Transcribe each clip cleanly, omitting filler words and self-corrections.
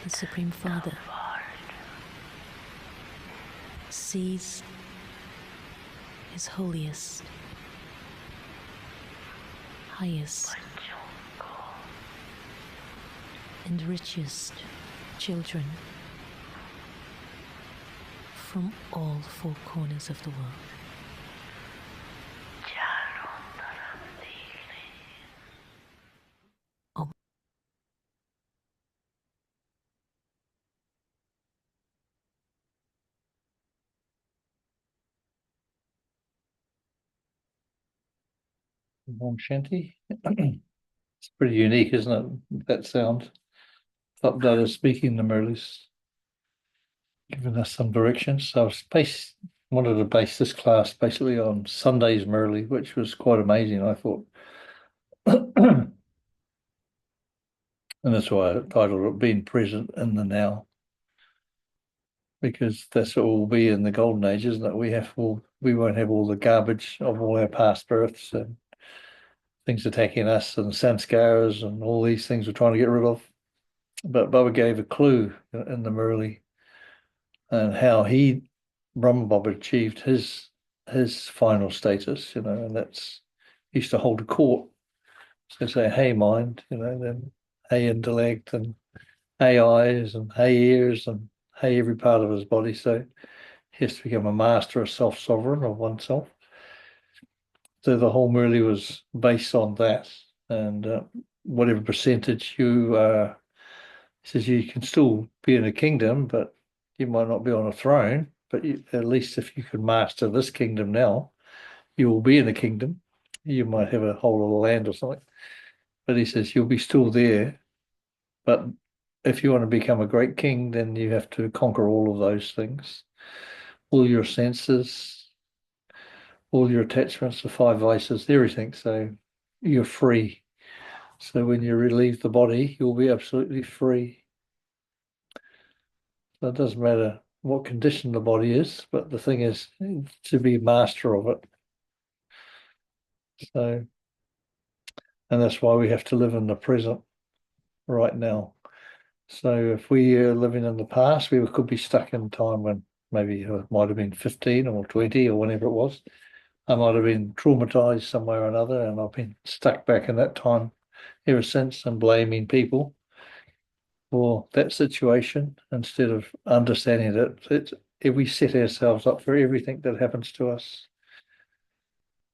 the Supreme Father sees his holiest, highest, and richest children from all four corners of the world. Om Shanti. It's pretty unique, isn't it? That sound. Update is speaking the Murlis, giving us some directions. So wanted to base this class basically on Sunday's Murli, which was quite amazing, I thought. And that's why I titled it Being Present in the Now. Because that's what we'll be in the golden age, isn't it? We won't have all the garbage of all our past births and things attacking us and sanskaras and all these things we're trying to get rid of. But Baba gave a clue in the Murli and how Brahma Baba achieved his final status, and that's he used to hold a court. So say, hey mind, then hey intellect and hey eyes and hey ears and hey every part of his body. So he has to become a master, a self-sovereign of oneself. So the whole Murli was based on that, and whatever percentage he says you can still be in a kingdom, but you might not be on a throne. But at least if you can master this kingdom now, you will be in a kingdom. You might have a whole lot of land or something. But he says you'll be still there. But if you want to become a great king, then you have to conquer all of those things, all your senses, all your attachments, the five vices, everything. So you're free. So when you relieve the body, you'll be absolutely free. So it doesn't matter what condition the body is, but the thing is to be master of it. So, and that's why we have to live in the present right now. So if we are living in the past, we could be stuck in time when maybe it might have been 15 or 20 or whenever it was. I might have been traumatized some way or another, and I've been stuck back in that time ever since and blaming people for that situation instead of understanding that if we set ourselves up for everything that happens to us.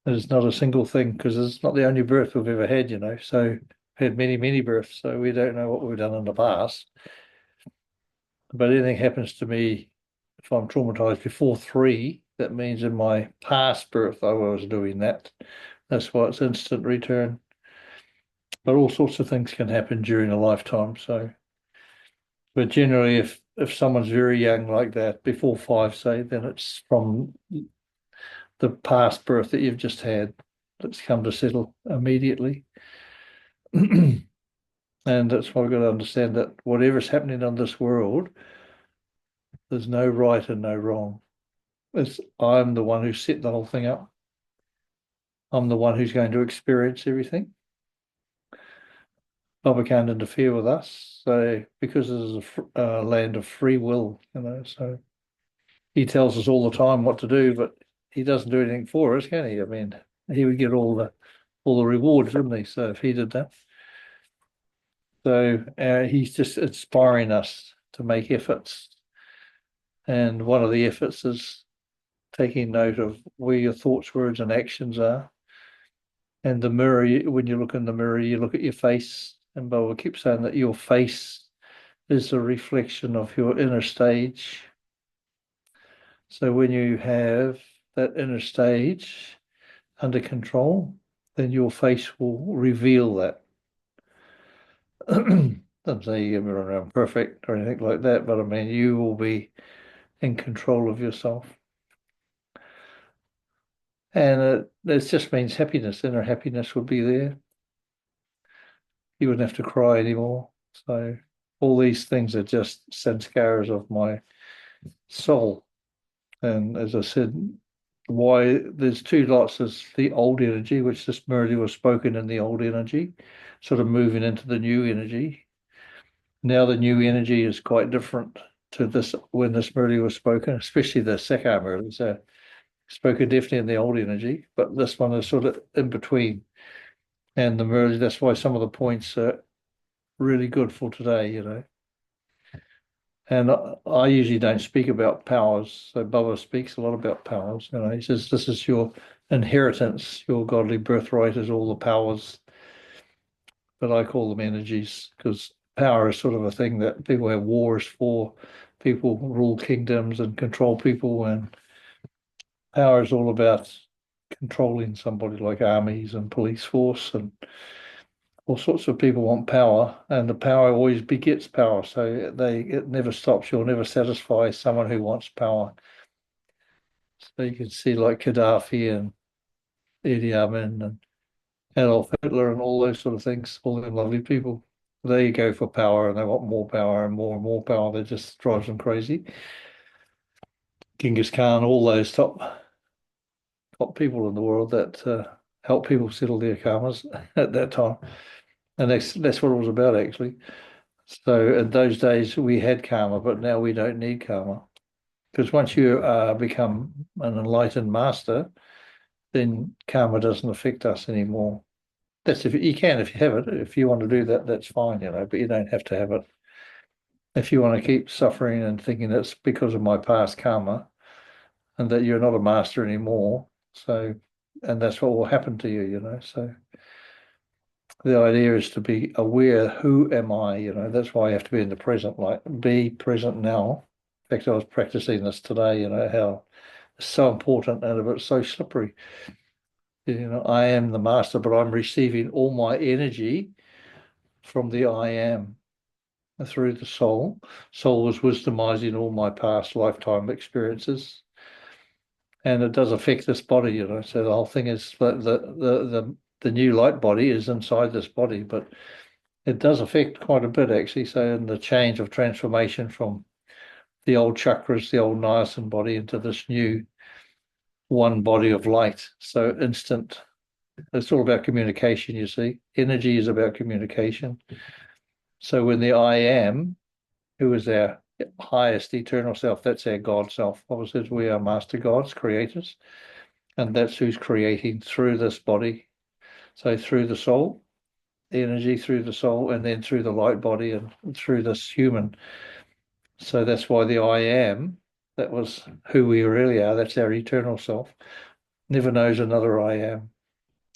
There's not a single thing because it's not the only birth we've ever had, So we've had many, many births, so we don't know what we've done in the past. But anything happens to me, if I'm traumatized before 3, that means in my past birth I was doing that. That's why it's instant return. But all sorts of things can happen during a lifetime. But generally, if someone's very young like that, before 5, say, then it's from the past birth that you've just had that's come to settle immediately. And that's why we've got to understand that whatever's happening on this world, there's no right and no wrong. I'm the one who set the whole thing up. I'm the one who's going to experience everything. Baba can't interfere with us. So because this is a land of free will, so he tells us all the time what to do, but he doesn't do anything for us, can he? I mean, he would get all the rewards, wouldn't he? So if he did that. So he's just inspiring us to make efforts. And one of the efforts is taking note of where your thoughts, words, and actions are. And the mirror, when you look in the mirror, you look at your face. And Baba keeps saying that your face is a reflection of your inner stage. So when you have that inner stage under control, then your face will reveal that. Doesn't say you're going to run around perfect or anything like that, but I mean, you will be in control of yourself. And it just means happiness. Inner happiness would be there. You wouldn't have to cry anymore. So all these things are just sanskaras of my soul. And as I said, why there's 2 lots. There's the old energy, which this Murli was spoken in the old energy, sort of moving into the new energy. Now the new energy is quite different to this when this Murli was spoken, especially the Sekar Murli. So spoken definitely in the old energy, but this one is sort of in between. And the Murli, that's why some of the points are really good for today, you know. And I usually don't speak about powers. So Baba speaks a lot about powers. You know, he says this is your inheritance, your godly birthright is all the powers, but I call them energies because power is sort of a thing that people have wars for. People rule kingdoms and control people, and power is all about controlling somebody like armies and police force and all sorts of people want power, and the power always begets power. So it never stops. You'll never satisfy someone who wants power. So you can see like Gaddafi and Idi Amin and Adolf Hitler and all those sort of things, all them lovely people. They go for power and they want more power and more power. That just drives them crazy. Genghis Khan, all those top people in the world that help people settle their karmas at that time. And that's what it was about actually. So in those days we had karma, but now we don't need karma. Because once you become an enlightened master, then karma doesn't affect us anymore. That's if you can, if you have it. If you want to do that, that's fine, you know, but you don't have to have it. If you want to keep suffering and thinking that's because of my past karma and that you're not a master anymore, so and that's what will happen to you, you know. So the idea is to be aware, who am I? You know, that's why you have to be in the present, like be present now. In fact, I was practicing this today, you know, how it's so important and it's so slippery. You know, I am the master, but I'm receiving all my energy from the I am through the soul. Soul is wisdomizing all my past lifetime experiences. And it does affect this body, you know. So the whole thing is that the new light body is inside this body, but it does affect quite a bit actually. So in the change of transformation from the old chakras, the old niacin body into this new one body of light. So instant. It's all about communication, you see. Energy is about communication. So when the I am, who is our highest eternal self, that's our God self. Obviously, we are master gods, creators, and that's who's creating through this body. So through the soul, the energy through the soul, and then through the light body and through this human. So that's why the I am, that was who we really are, that's our eternal self, never knows another I am.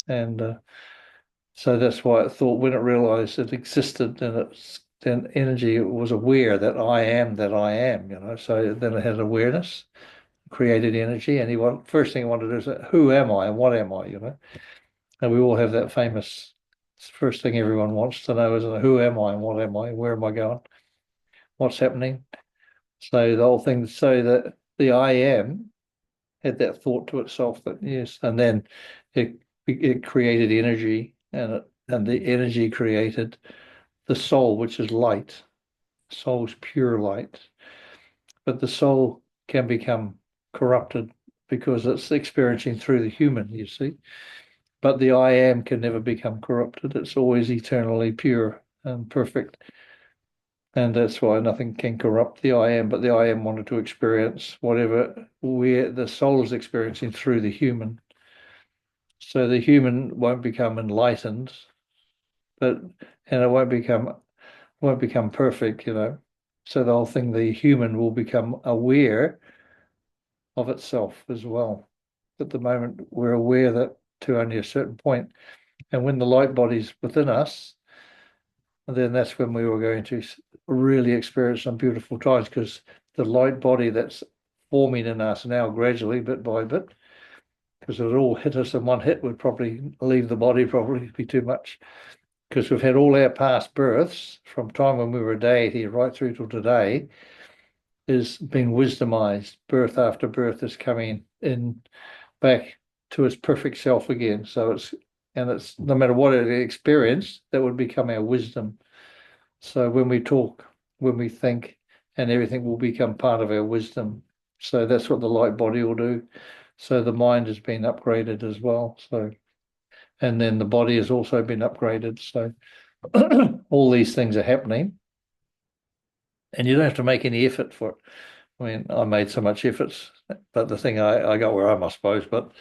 And so that's why it thought when it realized it existed and it's then energy, it was aware that I am, you know. So then it had awareness, created energy, and first thing he wanted to do is who am I and what am I, you know? And we all have that famous first thing everyone wants to know is who am I and what am I? Where am I going? What's happening? So the whole thing, so that the I am had that thought to itself that yes, and then it created energy, and the energy created the soul, which is light. Soul's pure light, but the soul can become corrupted because it's experiencing through the human, you see. But the I am can never become corrupted. It's always eternally pure and perfect. And that's why nothing can corrupt the I am, but the I am wanted to experience whatever where the soul is experiencing through the human. So the human won't become enlightened, and it won't become perfect, you know. So the whole thing, the human will become aware of itself as well. At the moment, we're aware that to only a certain point. And when the light body's within us, then that's when we were going to really experience some beautiful times because the light body that's forming in us now gradually, bit by bit, because it all hit us in one hit would probably leave the body, probably be too much. Because we've had all our past births from time when we were a deity right through till today is being wisdomized. Birth after birth is coming in back to its perfect self again. So it's no matter what it experienced, that would become our wisdom. So when we talk, when we think, and everything will become part of our wisdom. So that's what the light body will do. So the mind has been upgraded as well. So, and then the body has also been upgraded. So all these things are happening. and you don't have to make any effort for it. I mean, I made so much efforts, but the thing I got where I am, I suppose, but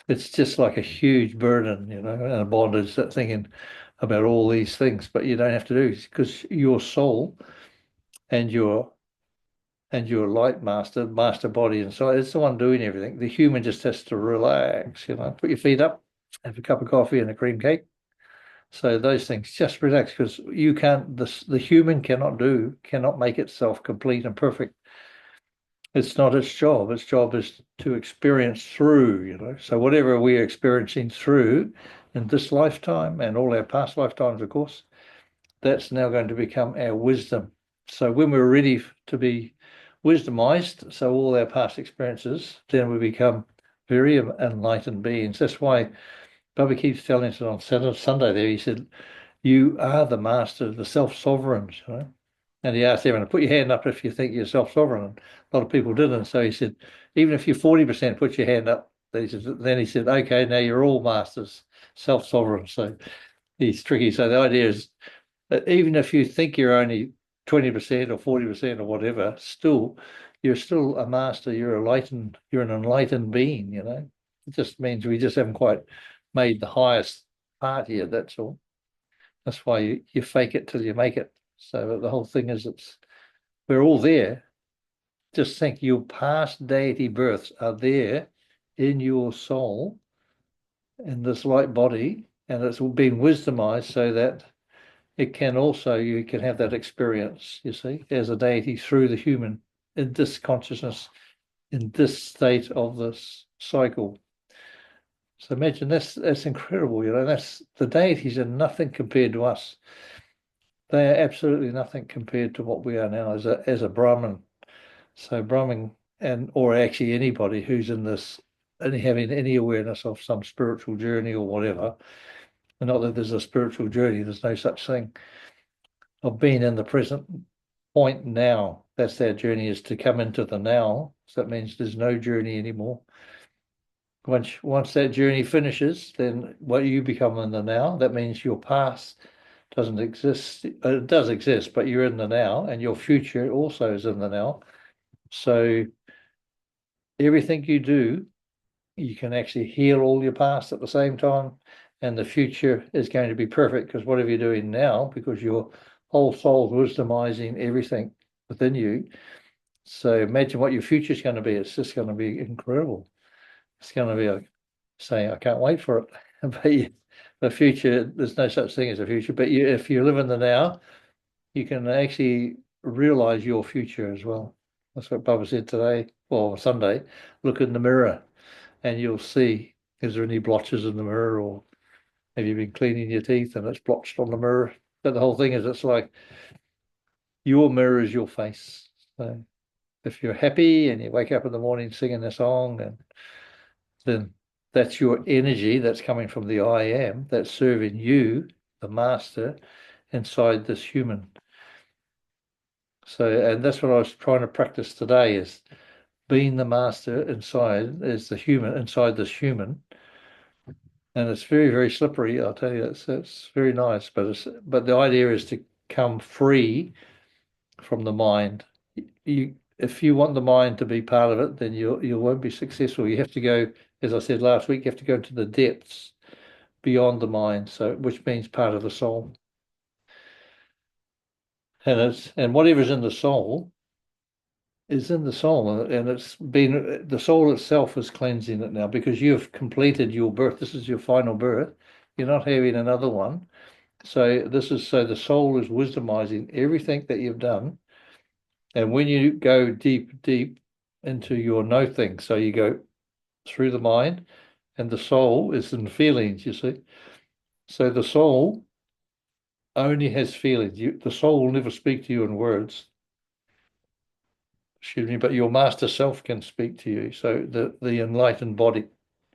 it's just like a huge burden, and a bondage that thinking about all these things, but you don't have to do because your soul and your light master body inside, it's the one doing everything. The human just has to relax, put your feet up, have a cup of coffee and a cream cake. So those things, just relax, because you can't, the human cannot make itself complete and perfect. It's not its job. Its job is to experience through. So whatever we're experiencing through in this lifetime and all our past lifetimes, of course, that's now going to become our wisdom. So when we're ready to be wisdomized, so all our past experiences, then we become very enlightened beings. That's why Bubba keeps telling us on Sunday there, he said, you are the master, the self-sovereign. And he asked everyone to put your hand up if you think you're self-sovereign. And a lot of people didn't. So he said, even if you're 40%, put your hand up. Then he said, okay, now you're all masters, self-sovereign. So he's tricky. So the idea is that even if you think you're only 20% or 40% or whatever, you're still a master. You're an enlightened being. It just means we just haven't quite made the highest part here. That's all. That's why you fake it till you make it. So the whole thing is we're all there. Just think your past deity births are there in your soul, in this light body, and it's been wisdomized so that you can have that experience, you see, as a deity through the human in this consciousness, in this state of this cycle. So imagine that's incredible, that's the deities are nothing compared to us. They are absolutely nothing compared to what we are now as a Brahmin. So Brahmin or actually anybody who's in this only having any awareness of some spiritual journey or whatever, and not that there's a spiritual journey, there's no such thing, of being in the present point now. That's their journey, is to come into the now. So that means there's no journey anymore. Once that journey finishes, then what you become in the now, that means your past doesn't exist. It does exist, but you're in the now, and your future also is in the now. So everything you do, you can actually heal all your past at the same time, and the future is going to be perfect because whatever you're doing now, because your whole soul's wisdomizing everything within you. So imagine what your future is going to be. It's just going to be incredible. It's going to be like saying, I can't wait for it. But the future, there's no such thing as a future. But if you live in the now, you can actually realize your future as well. That's what Bubba said today, or Sunday. Look in the mirror and you'll see, is there any blotches in the mirror, or have you been cleaning your teeth and it's blotched on the mirror? But the whole thing is, it's like your mirror is your face. So if you're happy and you wake up in the morning singing a song, and then that's your energy that's coming from the I am, that's serving you, the master, inside this human. So, and that's what I was trying to practice today, is being the master inside as the human, inside this human. And it's very, very slippery, I'll tell you. It's very nice, but the idea is to come free from the mind. If you want the mind to be part of it, then you won't be successful. You have to go, as I said last week, you have to go into the depths beyond the mind, so which means part of the soul. And whatever's in the soul is in the soul, and the soul itself is cleansing it now, because you've completed your birth. This is your final birth. You're not having another one. So the soul is wisdomizing everything that you've done. And when you go deep, deep into your no thing, so you go through the mind, and the soul is in feelings, you see. So the soul only has feelings. The soul will never speak to you in words. Excuse me, but your master self can speak to you. So the enlightened body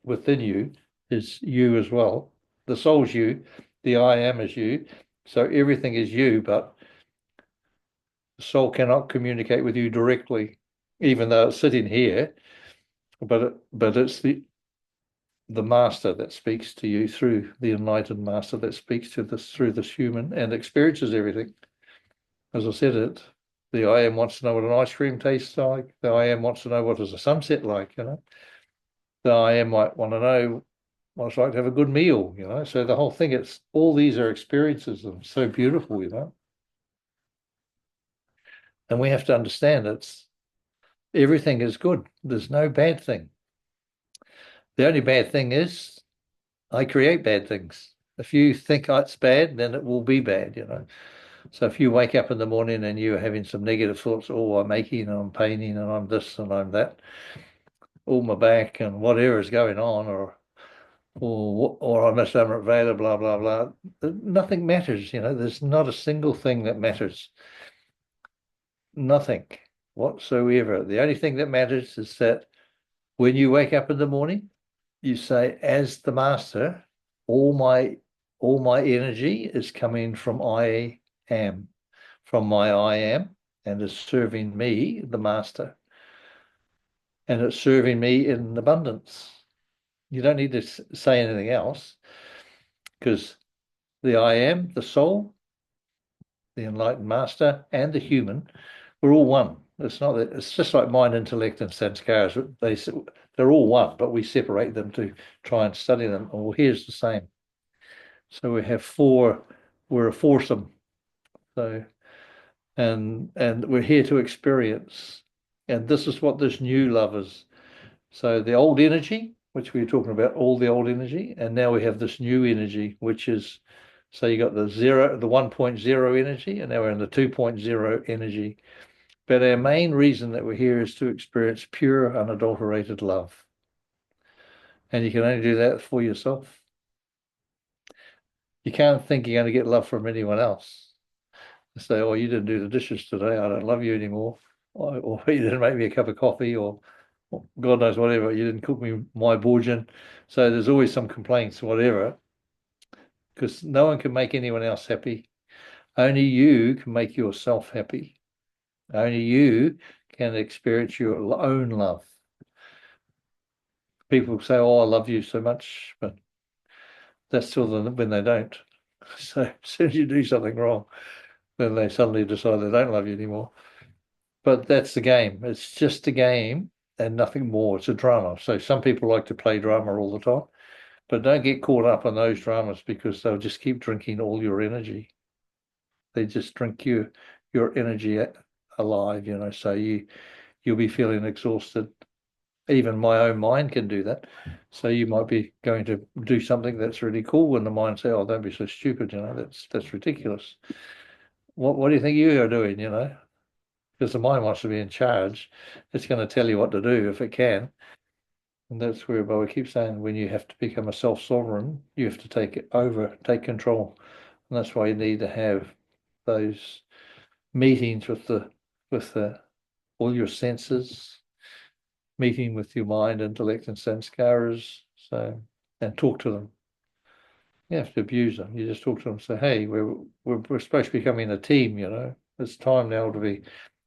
within you is you as well. The soul's you, the I am is you. So everything is you, but the soul cannot communicate with you directly, even though it's sitting here. But it's the master that speaks to you, through the enlightened master that speaks to this through this human and experiences everything. As I said, The I am wants to know what an ice cream tastes like. The I am wants to know what is a sunset like, you know. The I am might want to know what it's like to have a good meal, you know. So the whole thing, it's all these are experiences and so beautiful, you know. And we have to understand it's everything is good. There's no bad thing. The only bad thing is I create bad things. If you think it's bad, then it will be bad, you know. So if you wake up in the morning and you're having some negative thoughts, oh, I'm aching and I'm paining and I'm this and I'm that, all my back and whatever is going on, or I'm not available, blah blah blah. Nothing matters, you know. There's not a single thing that matters. Nothing whatsoever. The only thing that matters is that when you wake up in the morning, you say, as the master, all my energy is coming from I am, from my I am, and is serving me, the master, and it's serving me in abundance. You don't need to say anything else because the I am, the soul, the enlightened master, and the human, we're all one. It's not that it's just like mind, intellect, and sanskaras. They're all one, but we separate them to try and study them. Well, here's the same. So we have four. We're a foursome. So and we're here to experience. And this is what this new love is. So the old energy, which we were talking about, all the old energy, and now we have this new energy, which is, so you got the 1.0 energy, and now we're in the 2.0 energy. But our main reason that we're here is to experience pure, unadulterated love. And you can only do that for yourself. You can't think you're going to get love from anyone else. Say, oh, you didn't do the dishes today, I don't love you anymore. Or you didn't make me a cup of coffee, or God knows whatever, you didn't cook me my bhorjan. So there's always some complaints, whatever, because no one can make anyone else happy. Only you can make yourself happy. Only you can experience your own love. People say, oh, I love you so much, but that's till when they don't. So as soon as you do something wrong, then they suddenly decide they don't love you anymore. But that's the game. It's just a game and nothing more. It's a drama. So some people like to play drama all the time, but don't get caught up in those dramas because they'll just keep drinking all your energy. They just drink your energy alive, you know. So you'll be feeling exhausted. Even my own mind can do that. So you might be going to do something that's really cool, and the mind say, "Oh, don't be so stupid," you know. That's ridiculous. What do you think you are doing, you know? Because the mind wants to be in charge. It's going to tell you what to do if it can. And that's where, but we keep saying when you have to become a self-sovereign, you have to take control. And that's why you need to have those meetings with all your senses, meeting with your mind, intellect, and sanskaras. So, and talk to them. You have to abuse them. You just talk to them and say, hey, we're supposed to be becoming a team, you know. It's time now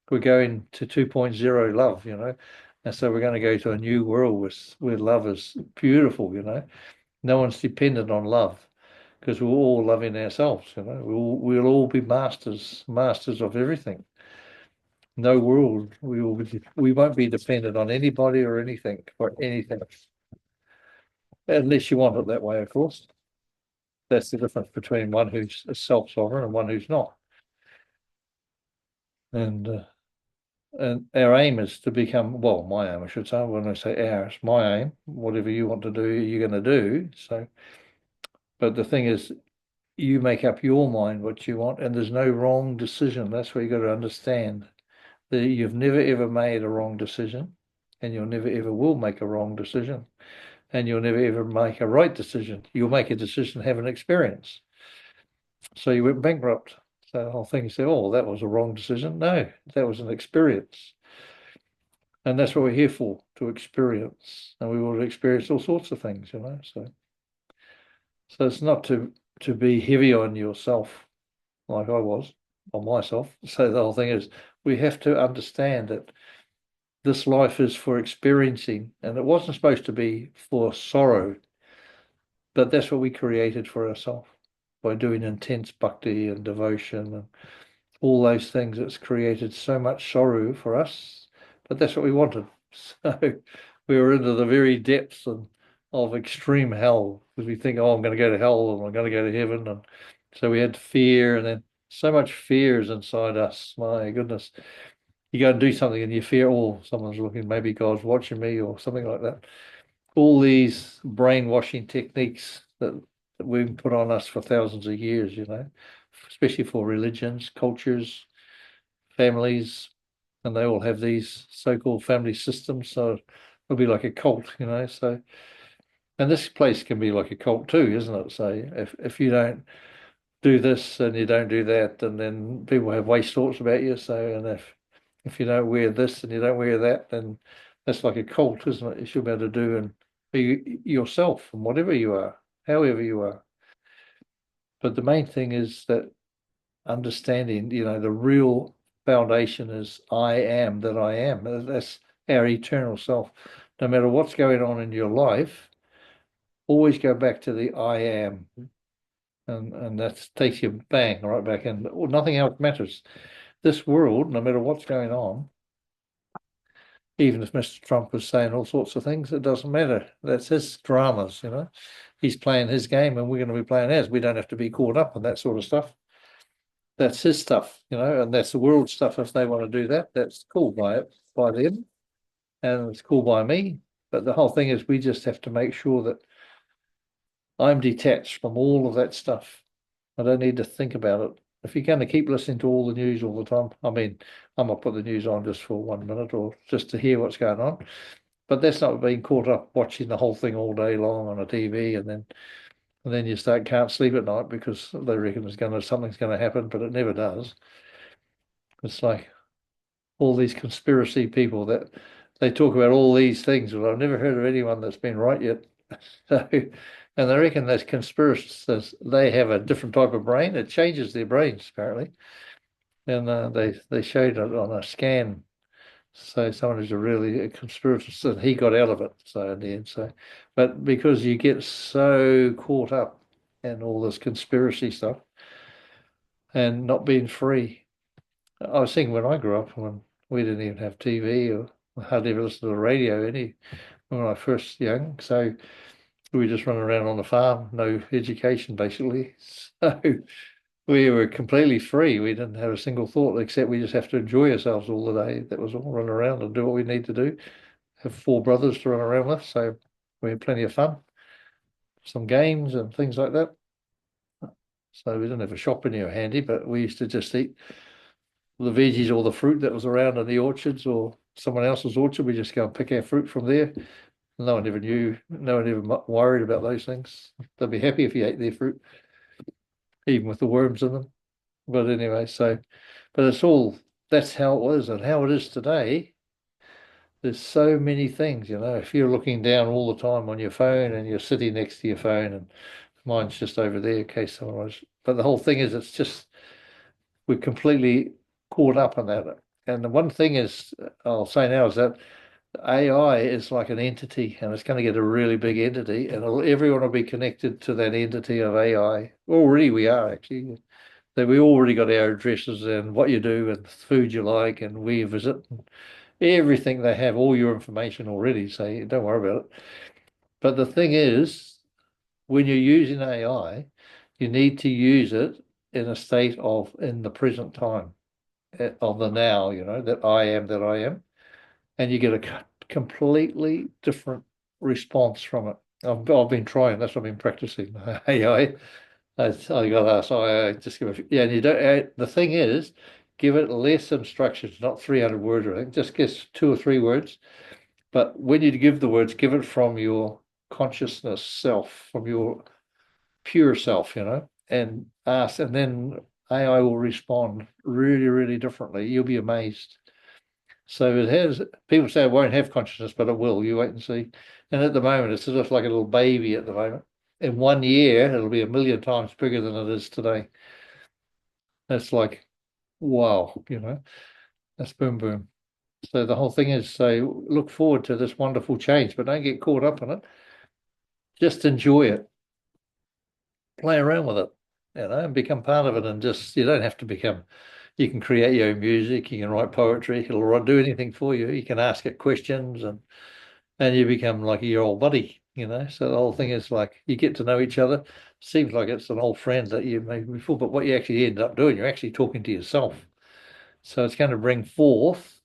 we're going to 2.0 love, you know. And so we're going to go to a new world where love is beautiful, you know. No one's dependent on love because we're all loving ourselves, you know. We'll all be masters of everything. No world, we won't be dependent on anybody or anything for anything. Unless you want it that way, of course. That's the difference between one who's self-sovereign and one who's not. And our aim is to become, well, my aim, I should say, when I say ours, my aim, whatever you want to do, you're going to do. So, but the thing is, you make up your mind what you want, and there's no wrong decision. That's what you got to understand. That you've never ever made a wrong decision, and you'll never ever will make a wrong decision, and you'll never ever make a right decision. You'll make a decision, have an experience. So you went bankrupt. So the whole thing, you say, oh, that was a wrong decision. No, that was an experience. And that's what we're here for, to experience. And we will experience all sorts of things, you know. So it's not to be heavy on yourself like I was on myself. So the whole thing is we have to understand that this life is for experiencing, and it wasn't supposed to be for sorrow, but that's what we created for ourselves by doing intense bhakti and devotion and all those things. It's created so much sorrow for us, but that's what we wanted. So we were into the very depths of extreme hell because we think, oh, I'm going to go to hell and I'm going to go to heaven. And so we had fear, and then so much fear is inside us. My goodness. You go and do something and you fear, oh, someone's looking, maybe God's watching me or something like that. All these brainwashing techniques that we've been put on us for thousands of years, especially for religions, cultures, families, and they all have these so-called family systems. So it'll be like a cult. So, and this place can be like a cult too, isn't it? So if you don't do this and you don't do that, and then people have waste thoughts about you. So, and if you don't wear this and you don't wear that, then that's like a cult, isn't it? You should be able to do and be yourself and whatever you are, however you are. But the main thing is that understanding, the real foundation is I am that I am. That's our eternal self. No matter what's going on in your life, always go back to the I am. And that takes you bang right back in. Nothing else matters. This world, no matter what's going on, even if Mr. Trump was saying all sorts of things, it doesn't matter. That's his dramas. He's playing his game and we're going to be playing ours. We don't have to be caught up in that sort of stuff. That's his stuff, and that's the world stuff. If they want to do that, that's cool by them, and it's cool by me. But the whole thing is we just have to make sure that I'm detached from all of that stuff. I don't need to think about it. If you're going to keep listening to all the news all the time, I mean, I'm gonna put the news on just for 1 minute or just to hear what's going on. But that's not being caught up watching the whole thing all day long on a TV, and then you can't sleep at night because they reckon something's gonna happen, but it never does. It's like all these conspiracy people that they talk about all these things, but I've never heard of anyone that's been right yet. So, and they reckon those conspiracists, they have a different type of brain. It changes their brains apparently, and they showed it on a scan. So someone who's really a conspiracist, and he got out of it. So in the end, but because you get so caught up in all this conspiracy stuff and not being free. I was thinking when I grew up, when we didn't even have TV or hardly ever listen to the radio when I was first young. So we just run around on the farm, no education basically. So we were completely free. We didn't have a single thought except we just have to enjoy ourselves all the day. That was all, run around and do what we need to do. Have 4 brothers to run around with, so we had plenty of fun. Some games and things like that. So we didn't have a shop anywhere handy, but we used to just eat the veggies or the fruit that was around in the orchards or someone else's orchard. We just go and pick our fruit from there. No one ever knew. No one ever worried about those things. They'd be happy if you ate their fruit, even with the worms in them. But anyway, but that's how it was and how it is today. There's so many things, if you're looking down all the time on your phone and you're sitting next to your phone, and mine's just over there in case someone was, but the whole thing is we're completely caught up in that. And the one thing is, I'll say now, is that AI is like an entity, and it's going to get a really big entity, and everyone will be connected to that entity of AI. Already we are actually. That we already got our addresses and what you do and the food you like and where you visit. Everything they have, all your information already, so don't worry about it. But the thing is, when you're using AI, you need to use it in a state in the present time, of the now, that I am that I am. And you get a completely different response from it. I've been trying, that's what I've been practicing AI. I got asked, I just give it, yeah, and you don't, the thing is, give it less instructions, not 300 words or anything, just guess 2 or 3 words. But when you give the words, give it from your consciousness self, from your pure self, and ask, and then AI will respond really, really differently. You'll be amazed. So it has, people say it won't have consciousness, but it will. You wait and see. And at the moment, it's just like a little baby at the moment. In 1 year, it'll be 1 million times bigger than it is today. That's like, wow, that's boom, boom. So the whole thing is, so look forward to this wonderful change, but don't get caught up in it. Just enjoy it. Play around with it, and become part of it. And just, you don't have to become, You can create your own music, you can write poetry, it'll do anything for you. You can ask it questions and you become like your old buddy, So the whole thing is like you get to know each other. Seems like it's an old friend that you made before, but what you actually end up doing, you're actually talking to yourself. So it's going to bring forth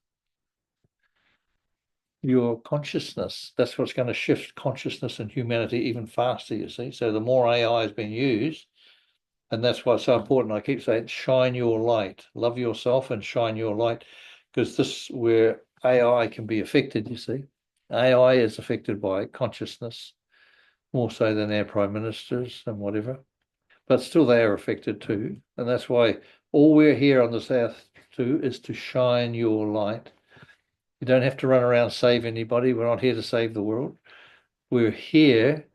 your consciousness. That's what's going to shift consciousness and humanity even faster, you see. So the more AI has been used, and that's why it's so important. I keep saying, shine your light, love yourself and shine your light, because this where AI can be affected, you see. AI is affected by consciousness more so than our prime ministers and whatever, but still they are affected too. And that's why all we're here on this earth to is to shine your light. You don't have to run around save anybody. We're not here to save the world. We're here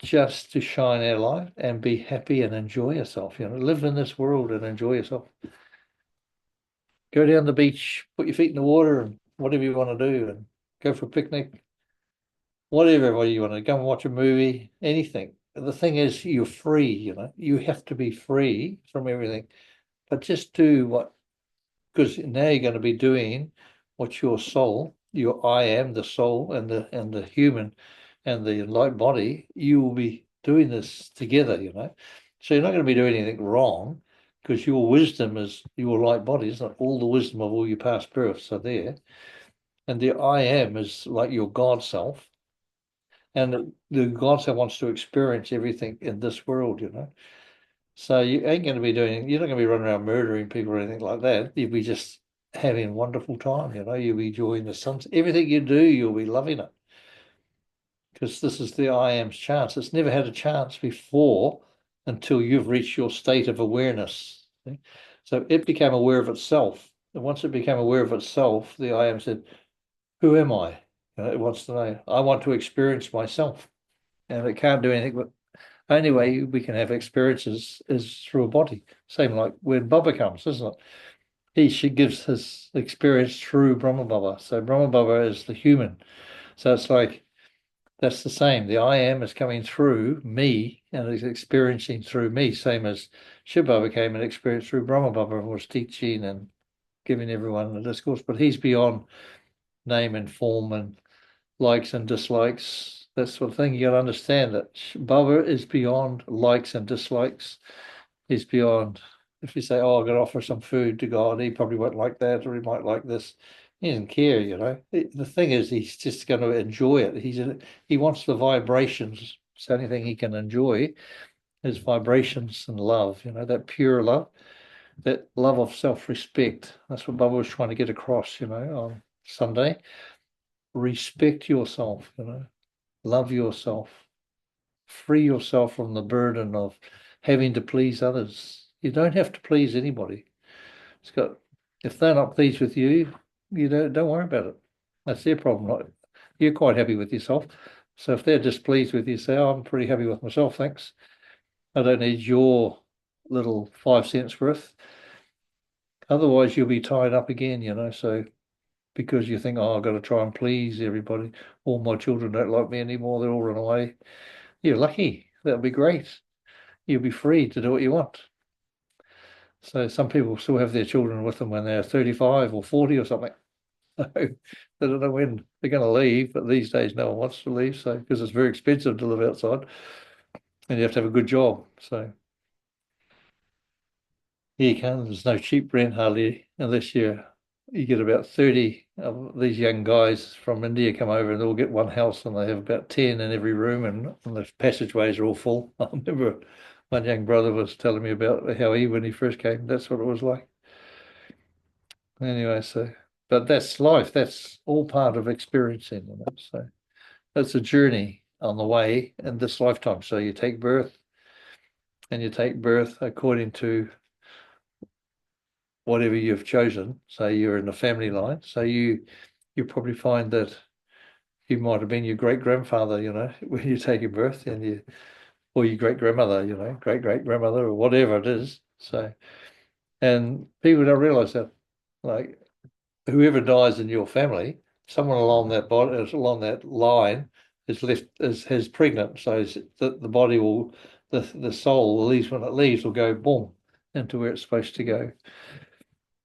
just to shine our light and be happy and enjoy yourself. Live in this world and enjoy yourself. Go down the beach, put your feet in the water, and whatever you want to do, and go for a picnic, whatever you want to go and watch a movie, anything. The thing is, you're free. You have to be free from everything, but just do what, because now you're going to be doing what your soul, your I am, the soul, and the human and the light body, you will be doing this together, So you're not going to be doing anything wrong because your wisdom is your light body, is not all the wisdom of all your past births are there. And the I am is like your God self. And the God self wants to experience everything in this world. So you ain't going to be you're not going to be running around murdering people or anything like that. You'll be just having a wonderful time, You'll be enjoying the sun. Everything you do, you'll be loving it. Because this is the I am's chance. It's never had a chance before until you've reached your state of awareness. So it became aware of itself. And once it became aware of itself, the I am said, who am I? It wants to know. I want to experience myself. And it can't do anything but only way we can have experiences is through a body. Same like when Baba comes, isn't it? She gives his experience through Brahma Baba. So Brahma Baba is the human. So it's like that's the same. The I am is coming through me and is experiencing through me, same as Shiv Baba came and experienced through Brahma Baba and was teaching and giving everyone the discourse. But he's beyond name and form and likes and dislikes. That sort of thing. You got to understand that Baba is beyond likes and dislikes. He's beyond. If you say, "Oh, I've got to offer some food to God," he probably won't like that, or he might like this. He doesn't care. The thing is, he's just going to enjoy it. He wants the vibrations. It's the only thing he can enjoy is vibrations and love. That pure love, that love of self-respect. That's what Baba was trying to get across. On Sunday, respect yourself. Love yourself. Free yourself from the burden of having to please others. You don't have to please anybody. If they're not pleased with you, you don't worry about it. That's their problem. You're quite happy with yourself. So if they're displeased with you, say, "Oh, I'm pretty happy with myself, thanks. I don't need your little 5 cents worth." Otherwise, you'll be tied up again. So because you think, "Oh, I've got to try and please everybody. All my children don't like me anymore. They're all run away." You're lucky. That'll be great. You'll be free to do what you want. So some people still have their children with them when they're 35 or 40 or something. They don't know when they're going to leave, but these days no one wants to leave, so because it's very expensive to live outside, and you have to have a good job. So you can. There's no cheap rent hardly unless you get about 30 of these young guys from India come over and they'll get one house and they have about 10 in every room and the passageways are all full. I remember one young brother was telling me about how when he first came, that's what it was like. Anyway, but that's life. That's all part of experiencing. So that's a journey on the way in this lifetime. So you take birth and you take birth according to whatever you've chosen. So you're in the family line. So you probably find that you might have been your great grandfather, when you're taking birth, or your great grandmother, great great grandmother, or whatever it is. So, and people don't realize that, like, whoever dies in your family, someone along that along that line has pregnant. So the body will, the soul, leaves when it leaves, will go boom into where it's supposed to go.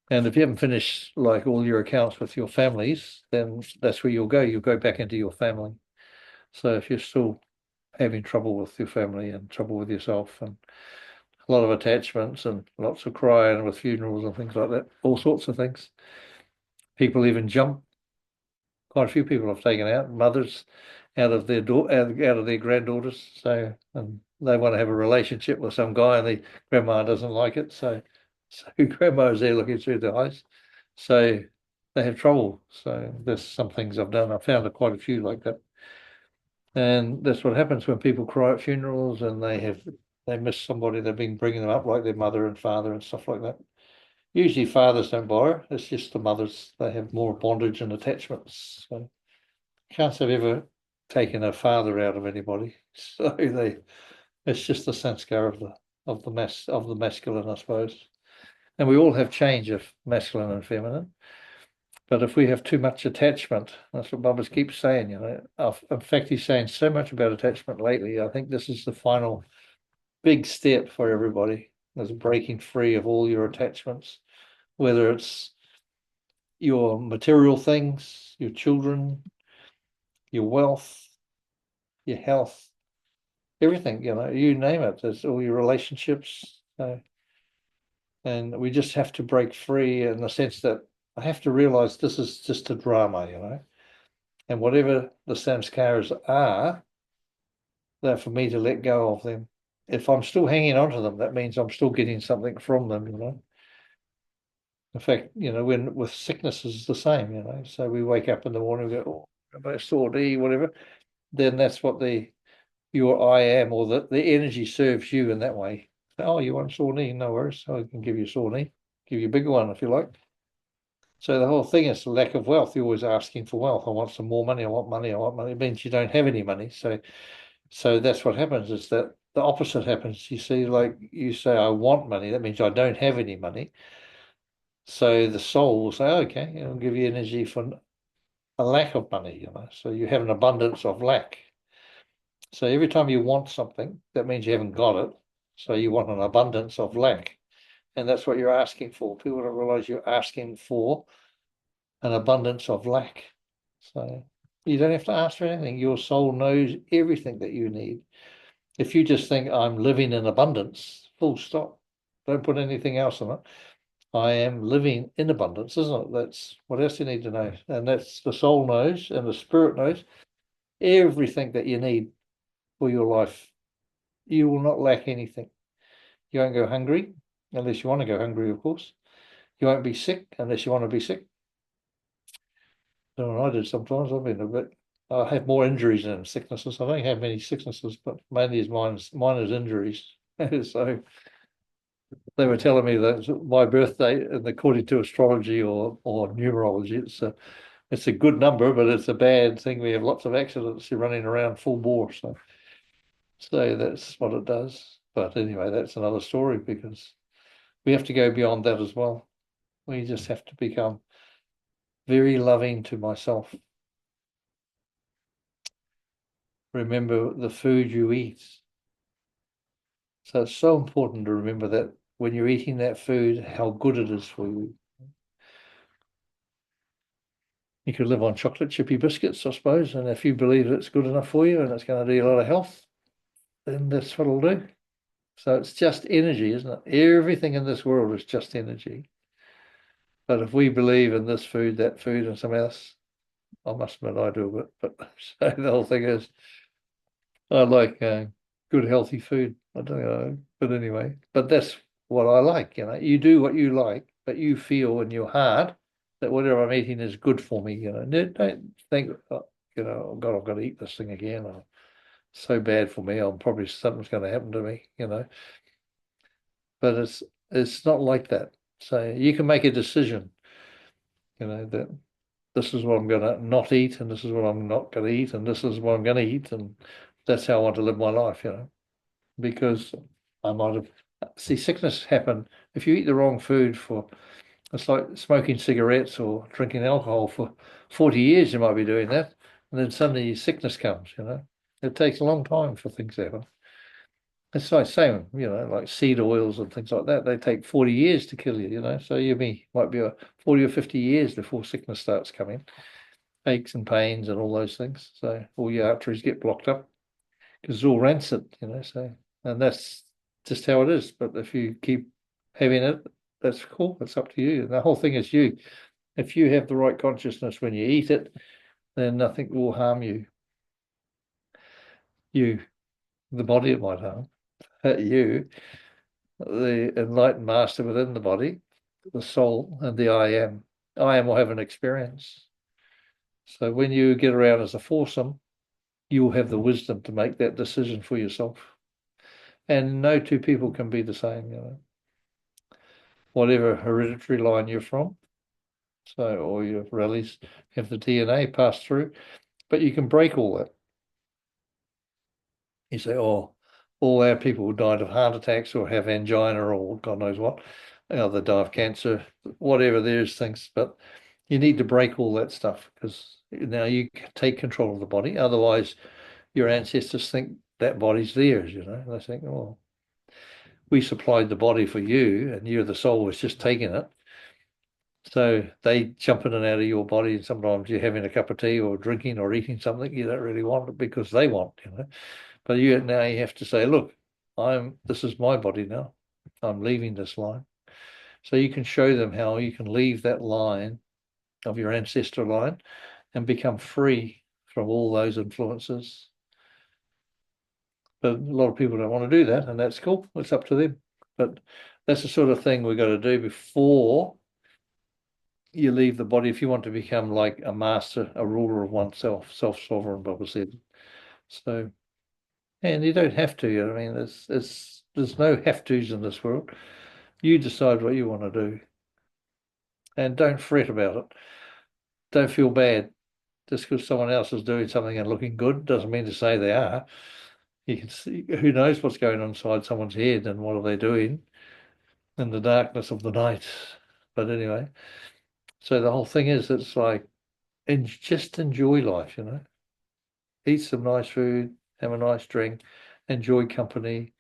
And if you haven't finished like all your accounts with your families, then that's where you'll go. You'll go back into your family. So if you're still having trouble with your family and trouble with yourself and a lot of attachments and lots of crying with funerals and things like that, all sorts of things. People even jump. Quite a few people have taken out mothers out of their out of their granddaughters. So and they want to have a relationship with some guy, and the grandma doesn't like it. So grandma's there looking through the eyes. So they have trouble. So there's some things I've done. I found quite a few like that. And that's what happens when people cry at funerals and they miss somebody they've been bringing them up, like their mother and father and stuff like that. Usually fathers don't borrow, it's just the mothers. They have more bondage and attachments. So can't say I've ever taken a father out of anybody. So it's just the sanskar of the masculine, I suppose. And we all have change of masculine and feminine. But if we have too much attachment, that's what Bobbers keeps saying, In fact, he's saying so much about attachment lately. I think this is the final big step for everybody, is breaking free of all your attachments, whether it's your material things, your children, your wealth, your health, everything, you name it. There's all your relationships. And we just have to break free in the sense that I have to realize this is just a drama. And whatever the samskaras are, they're for me to let go of them. If I'm still hanging on to them, that means I'm still getting something from them. In fact, when with sickness is the same. So we wake up in the morning, we go, oh, I'm sore D, whatever. Then that's what your I am, or the energy serves you in that way. Oh, you want a sore knee? No worries. I can give you a sore knee, give you a bigger one if you like. So the whole thing is the lack of wealth. You're always asking for wealth. I want some more money. I want money. I want money. It means you don't have any money. So that's what happens, is that the opposite happens. You see, like you say, I want money. That means I don't have any money. So the soul will say, okay, it'll give you energy for a lack of money. So you have an abundance of lack. So every time you want something, that means you haven't got it. So you want an abundance of lack. And that's what you're asking for. People don't realize you're asking for an abundance of lack. So you don't have to ask for anything. Your soul knows everything that you need. If you just think I'm living in abundance, full stop. Don't put anything else on it. I am living in abundance, isn't it? That's what else you need to know. And that's the soul knows and the spirit knows everything that you need for your life. You will not lack anything. You won't go hungry unless you want to go hungry, of course. You won't be sick unless you want to be sick. So I did sometimes. I've been a bit. I have more injuries than sicknesses. I don't have many sicknesses, but mainly mine is injuries. So they were telling me that my birthday, and according to astrology or numerology, it's a good number, but it's a bad thing. We have lots of accidents. You're running around full bore. So that's what it does. But anyway, that's another story, because we have to go beyond that as well. We just have to become very loving to myself. Remember the food you eat. So it's so important to remember that when you're eating that food, how good it is for you. You could live on chocolate chippy biscuits, I suppose, and if you believe it's good enough for you and it's going to do you a lot of health, then that's what it'll do. So it's just energy, isn't it? Everything in this world is just energy. But if we believe in this food, that food, and something else, I must admit I do a bit. But so the whole thing is, I like good healthy food. I don't know, but anyway, but that's what I like. You do what you like, but you feel in your heart that whatever I'm eating is good for me. Don't think, oh God, I've got to eat this thing again. Or, so bad for me. I'm probably something's going to happen to me. But it's not like that. So you can make a decision. That this is what I'm going to not eat, and this is what I'm not going to eat, and this is what I'm going to eat, and that's how I want to live my life. Because I might have see sickness happen if you eat the wrong food for. It's like smoking cigarettes or drinking alcohol for 40 years. You might be doing that, and then suddenly sickness comes. It takes a long time for things to happen. It's like same, like seed oils and things like that. They take 40 years to kill you. So might be 40 or 50 years before sickness starts coming, aches and pains and all those things. So all your arteries get blocked up because it's all rancid. So, and that's just how it is. But if you keep having it, that's cool. It's up to you. And the whole thing is you. If you have the right consciousness when you eat it, then nothing will harm you. You, the body, it might harm. You, the enlightened master within the body, the soul, and the I am. I am will have an experience. So when you get around as a foursome, you will have the wisdom to make that decision for yourself. And no two people can be the same. Whatever hereditary line you're from. So, or your rallies have the DNA pass through, but you can break all that. You say, oh, all our people died of heart attacks or have angina or God knows what. They die of cancer, whatever, there's things. But you need to break all that stuff because now you take control of the body. Otherwise, your ancestors think that body's theirs. They think, oh, we supplied the body for you and you're the soul was just taking it. So they jump in and out of your body, and sometimes you're having a cup of tea or drinking or eating something you don't really want it because they want. But you have to say, look, this is my body now. I'm leaving this line. So you can show them how you can leave that line of your ancestor line and become free from all those influences. But a lot of people don't want to do that, and that's cool. It's up to them. But that's the sort of thing we've got to do before you leave the body if you want to become like a master, a ruler of oneself, self-sovereign, Baba said. So, and you don't have to. I mean, there's no have tos in this world. You decide what you want to do, and don't fret about it. Don't feel bad just because someone else is doing something and looking good doesn't mean to say they are. You can see who knows what's going on inside someone's head and what are they doing in the darkness of the night. But anyway, so the whole thing is, it's like, and just enjoy life. Eat some nice food, have a nice drink, enjoy company,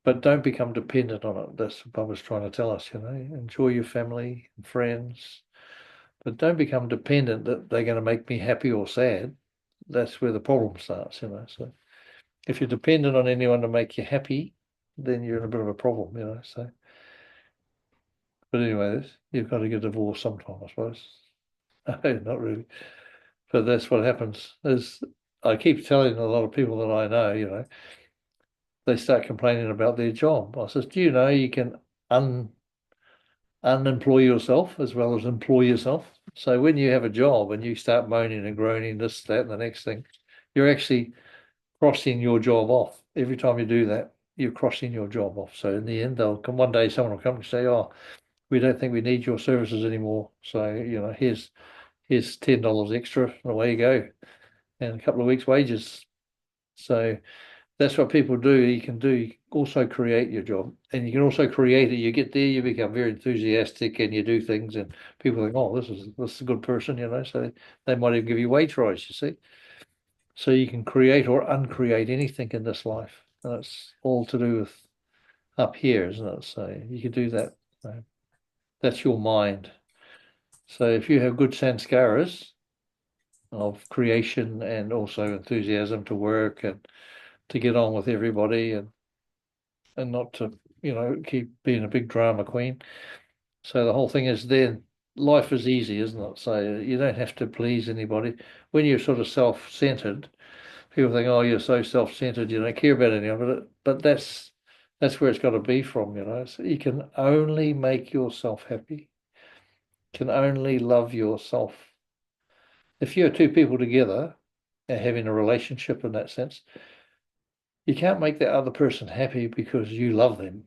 but don't become dependent on it. That's what Bubba's trying to tell us. Enjoy your family and friends, but don't become dependent that they're going to make me happy or sad. That's where the problem starts. So if you're dependent on anyone to make you happy, then you're in a bit of a problem. So, but anyway, you've got to get divorced sometime, I suppose. Not really. But that's what happens. I keep telling a lot of people that I know, they start complaining about their job. I says, do you know you can unemploy yourself as well as employ yourself? So when you have a job and you start moaning and groaning, this, that, and the next thing, you're actually crossing your job off. Every time you do that, you're crossing your job off. So in the end, they'll come one day, someone will come and say, oh, we don't think we need your services anymore. So, here's $10 extra, and away you go. And a couple of weeks' wages. So that's what people do. You can also create your job, and you can also create it. You get there, you become very enthusiastic, and you do things, and people think, "Oh, this is a good person," So they might even give you wage rise. You see, so you can create or uncreate anything in this life, and it's all to do with up here, isn't it? So you can do that. That's your mind. So if you have good sanskaras of creation and also enthusiasm to work and to get on with everybody and not to, keep being a big drama queen. So the whole thing is then life is easy, isn't it? So you don't have to please anybody. When you're sort of self-centered, people think, oh, you're so self-centered, you don't care about anyone. But that's where it's got to be from. So you can only make yourself happy, can only love yourself. If you're two people together and having a relationship in that sense, you can't make that other person happy because you love them.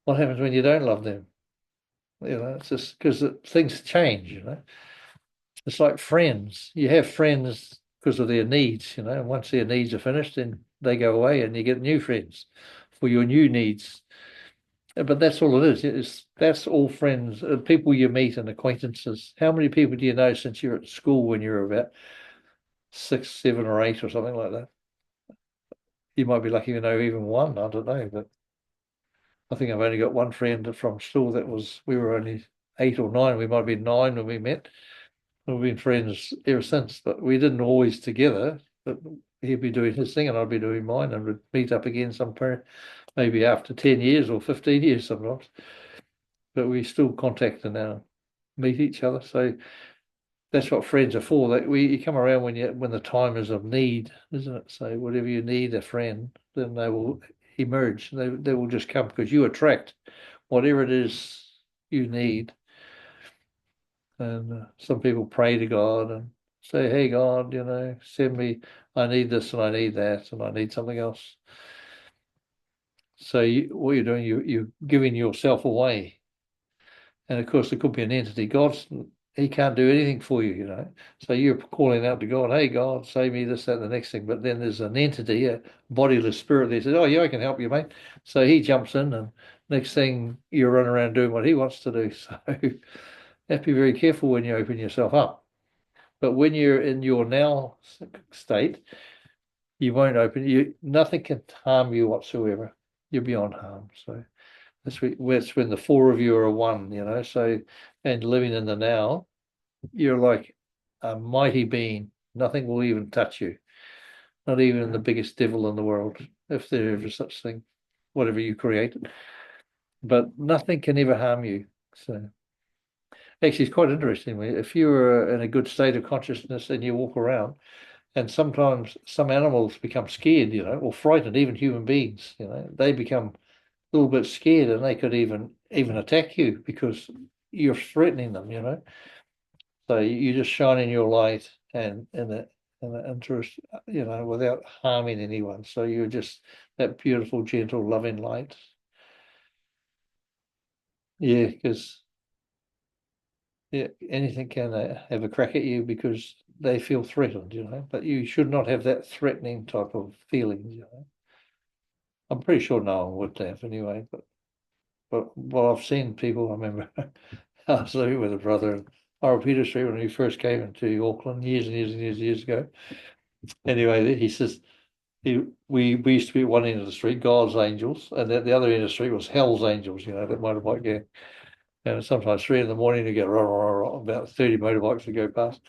What happens when you don't love them? It's just because things change. It's like friends. You have friends because of their needs. And once their needs are finished, then they go away and you get new friends for your new needs. But that's all it is. That's all friends, people you meet and acquaintances. How many people do you know since you're at school when you're about 6, 7, or 8 or something like that? you might be lucky to know even one. I don't know, but I think I've only got one friend from school we were only 8 or 9. We might have been 9 when we met. We've been friends ever since, but we didn't always together. But he'd be doing his thing and I'd be doing mine, and we'd meet up again somewhere, maybe after 10 years or 15 years sometimes. But we still contact and now meet each other. So that's what friends are for. That you come around when the time is of need, isn't it? So whatever you need a friend, then they will emerge. They will just come because you attract whatever it is you need. And some people pray to God and say, "Hey God, send me. I need this and I need that and I need something else." So what you're doing, you're giving yourself away. And of course, there could be an entity. He can't do anything for you. So you're calling out to God, "Hey, God, save me this, that, and the next thing." But then there's an entity, a bodiless spirit there says, "Oh, yeah, I can help you, mate." So he jumps in, and next thing you're running around doing what he wants to do. So you have to be very careful when you open yourself up. But when you're in your now state, you won't open. Nothing can harm you whatsoever. You're beyond harm. So that's when the four of you are one. So, and living in the now, you're like a mighty being. Nothing will even touch you. Not even the biggest devil in the world, if there is such thing, whatever you created. But nothing can ever harm you. So actually, it's quite interesting. If you're in a good state of consciousness and you walk around, and sometimes some animals become scared, or frightened, even human beings, they become a little bit scared and they could even attack you because you're threatening them. So you just shine in your light and in the interest, without harming anyone. So you're just that beautiful, gentle, loving light. Yeah, because anything can have a crack at you because they feel threatened. But you should not have that threatening type of feelings. I'm pretty sure no one would have anyway, but I've seen people. I remember I was living with a brother in Harold Peter Street when he first came into Auckland years and years and years and years ago. Anyway, he says we used to be at one end of the street, God's Angels, and at the other end of the street was Hell's Angels. That motorbike gang. And sometimes 3 in the morning you get about 30 motorbikes to go past,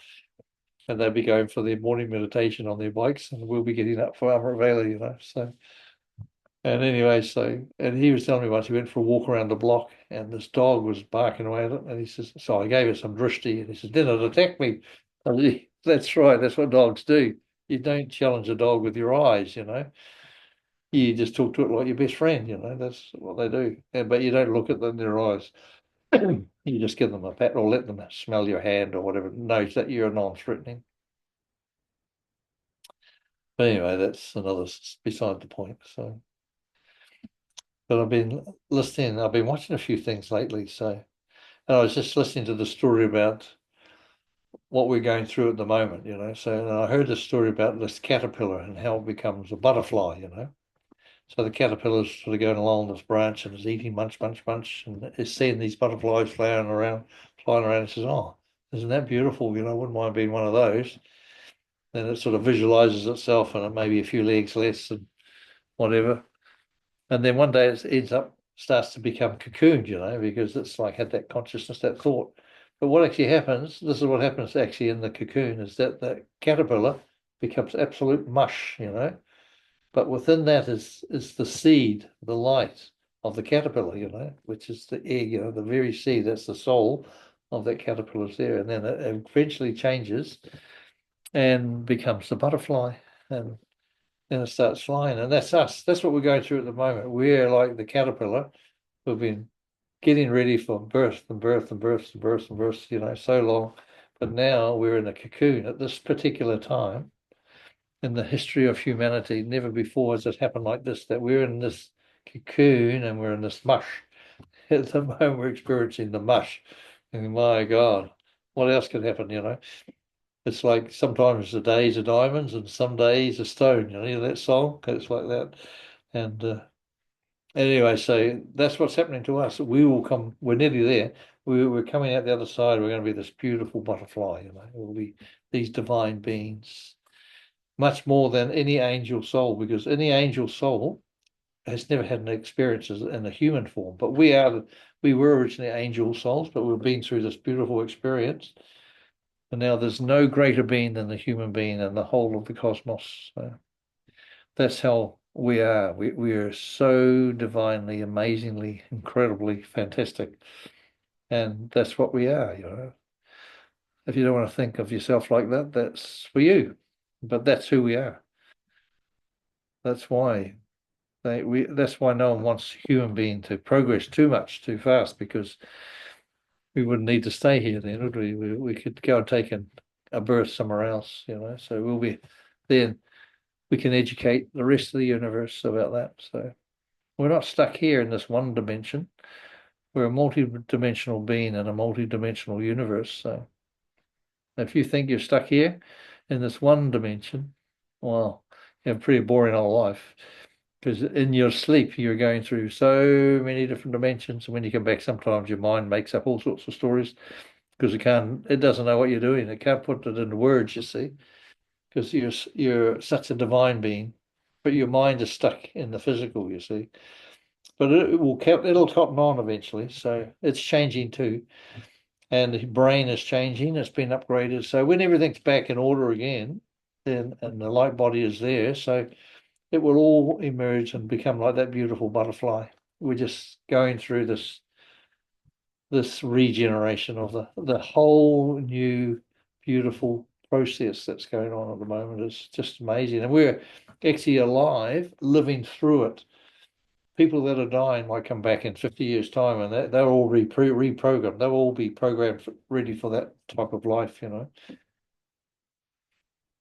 and they'd be going for their morning meditation on their bikes, and we'll be getting up for Amrit Valley. So. And anyway, and he was telling me once he went for a walk around the block and this dog was barking away at it. And he says, so I gave it some drishti and he says, then it attacked me. That's right. That's what dogs do. You don't challenge a dog with your eyes. You just talk to it like your best friend. That's what they do. But you don't look at them in their eyes. You just give them a pat or let them smell your hand or whatever. Knows that you're non-threatening. But anyway, that's another beside the point. So. But I've been watching a few things lately. So, and I was just listening to the story about what we're going through at the moment. So, and I heard the story about this caterpillar and how it becomes a butterfly. So the caterpillar's sort of going along this branch and is eating munch, munch, munch, and is seeing these butterflies flying around, and says, "Oh, isn't that beautiful? I wouldn't mind being one of those." Then it sort of visualizes itself and it maybe a few legs less and whatever. And then one day it starts to become cocooned, because it's like had that consciousness, that thought. But what actually happens, this is what happens actually in the cocoon, is that the caterpillar becomes absolute mush. But within that is the seed, the light of the caterpillar, which is the egg, the very seed, that's the soul of that caterpillar's there. And then it eventually changes and becomes the butterfly. And then it starts flying. And that's us. That's what we're going through at the moment. We're like the caterpillar. We've been getting ready for birth and birth and birth and birth and birth, so long. But now we're in a cocoon at this particular time in the history of humanity. Never before has it happened like this, that we're in this cocoon and we're in this mush. At the moment, we're experiencing the mush. And my God, what else could happen? It's like sometimes the days are diamonds and some days are stone. You know that song? It's like that. And anyway, so that's what's happening to us. We're nearly there. We're coming out the other side. We're going to be this beautiful butterfly. We'll be these divine beings. much more than any angel soul, because any angel soul has never had an experience in a human form. But we were originally angel souls, but we've been through this beautiful experience. And now there's no greater being than the human being in the whole of the cosmos. So that's how we are. We are so divinely, amazingly, incredibly fantastic. And that's what we are, you know. If you don't want to think of yourself like that, that's for you. But that's who we are. That's why that's why no one wants a human being to progress too much too fast, because we wouldn't need to stay here then, would we? We could go and take a birth somewhere else, you know. So we'll be then we can educate the rest of the universe about that. So we're not stuck here in this one dimension. We're a multi-dimensional being in a multi-dimensional universe. So if you think you're stuck here in this one dimension, well, you have a pretty boring old life. Because in your sleep, you're going through so many different dimensions. And when you come back, sometimes your mind makes up all sorts of stories because it doesn't know what you're doing. It can't put it into words, you see, because you're such a divine being, but your mind is stuck in the physical, you see. But it'll cotton on eventually. So it's changing too. And the brain is changing, it's been upgraded. So when everything's back in order again, then and the light body is there, so it will all emerge and become like that beautiful butterfly. We're just going through this regeneration of the whole new beautiful process that's going on at the moment. Is just amazing. And we're actually alive, living through it. People that are dying might come back in 50 years' time and they'll all be reprogrammed. They'll all be programmed ready for that type of life, you know.